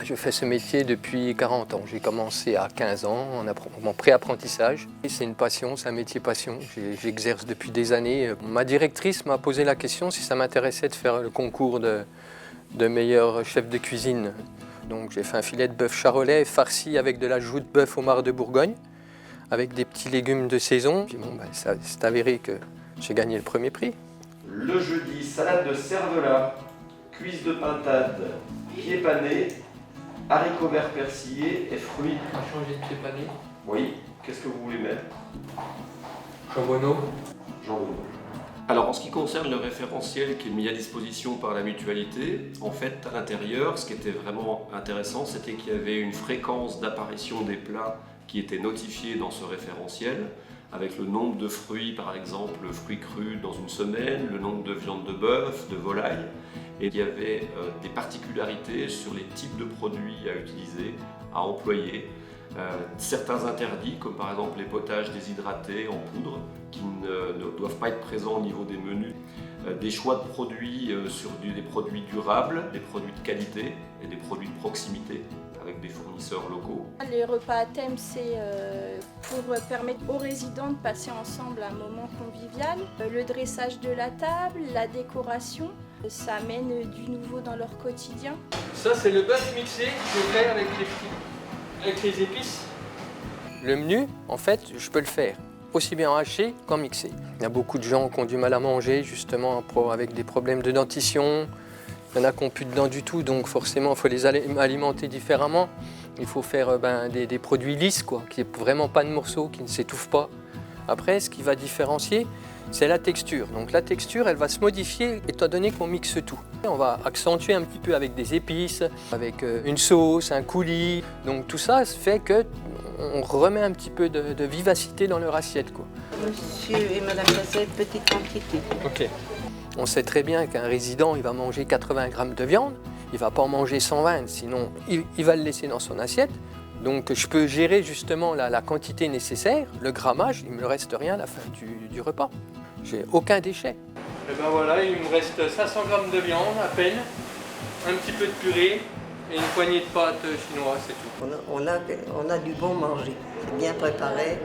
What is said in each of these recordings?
Je fais ce métier depuis 40 ans. J'ai commencé à 15 ans en pré-apprentissage. C'est une passion, c'est un métier passion. J'exerce depuis des années. Ma directrice m'a posé la question si ça m'intéressait de faire le concours de meilleur chef de cuisine. Donc j'ai fait un filet de bœuf charolais farci avec de la joue de bœuf au mar de Bourgogne, avec des petits légumes de saison. Puis bon, ça s'est avéré que j'ai gagné le premier prix. Le jeudi, salade de cervelas, cuisse de pintade, pieds panés, haricots verts persillés et fruits. On va changer de pied pané. Oui, qu'est-ce que vous voulez mettre? Jambonneau. Jambon. Alors en ce qui concerne le référentiel qui est mis à disposition par la mutualité, en fait à l'intérieur, ce qui était vraiment intéressant, c'était qu'il y avait une fréquence d'apparition des plats qui était notifiée dans ce référentiel, avec le nombre de fruits, par exemple, fruits crus dans une semaine, le nombre de viande de bœuf, de volaille, et il y avait des particularités sur les types de produits à utiliser, à employer. Certains interdits, comme par exemple les potages déshydratés en poudre, qui ne doivent pas être présents au niveau des menus. Des choix de produits sur des produits durables, des produits de qualité et des produits de proximité avec des fournisseurs locaux. Les repas à thème, c'est pour permettre aux résidents de passer ensemble un moment convivial. Le dressage de la table, la décoration, ça amène du nouveau dans leur quotidien. Ça, c'est le bœuf mixé que je fais avec les épices. Le menu, en fait, je peux le faire aussi bien haché qu'en mixé. Il y a beaucoup de gens qui ont du mal à manger, justement, avec des problèmes de dentition. Il y en a qui n'ont plus de dents du tout, donc forcément, il faut les alimenter différemment. Il faut faire des produits lisses, quoi, qui n'aient vraiment pas de morceaux, qui ne s'étouffent pas. Après, ce qui va différencier, c'est la texture. Donc la texture, elle va se modifier étant donné qu'on mixe tout. On va accentuer un petit peu avec des épices, avec une sauce, un coulis. Donc tout ça fait qu'on remet un petit peu de vivacité dans leur assiette, quoi. Monsieur et madame Cassette, petite quantité. Ok. On sait très bien qu'un résident, il va manger 80 grammes de viande. Il ne va pas en manger 120, sinon il va le laisser dans son assiette. Donc je peux gérer justement la quantité nécessaire, le grammage, il ne me reste rien à la fin du repas. J'ai aucun déchet. Et ben voilà, il me reste 500 grammes de viande à peine, un petit peu de purée et une poignée de pâtes chinoises, c'est tout. On a du bon manger. C'est bien préparé,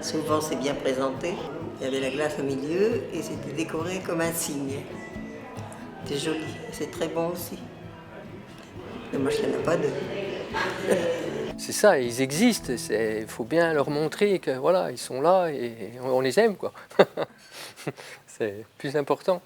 souvent c'est bien présenté. Il y avait la glace au milieu et c'était décoré comme un cygne. C'est joli, c'est très bon aussi. Dommage qu'il n'y en a pas deux. C'est ça, ils existent, il faut bien leur montrer que voilà, ils sont là et on les aime, quoi. C'est plus important.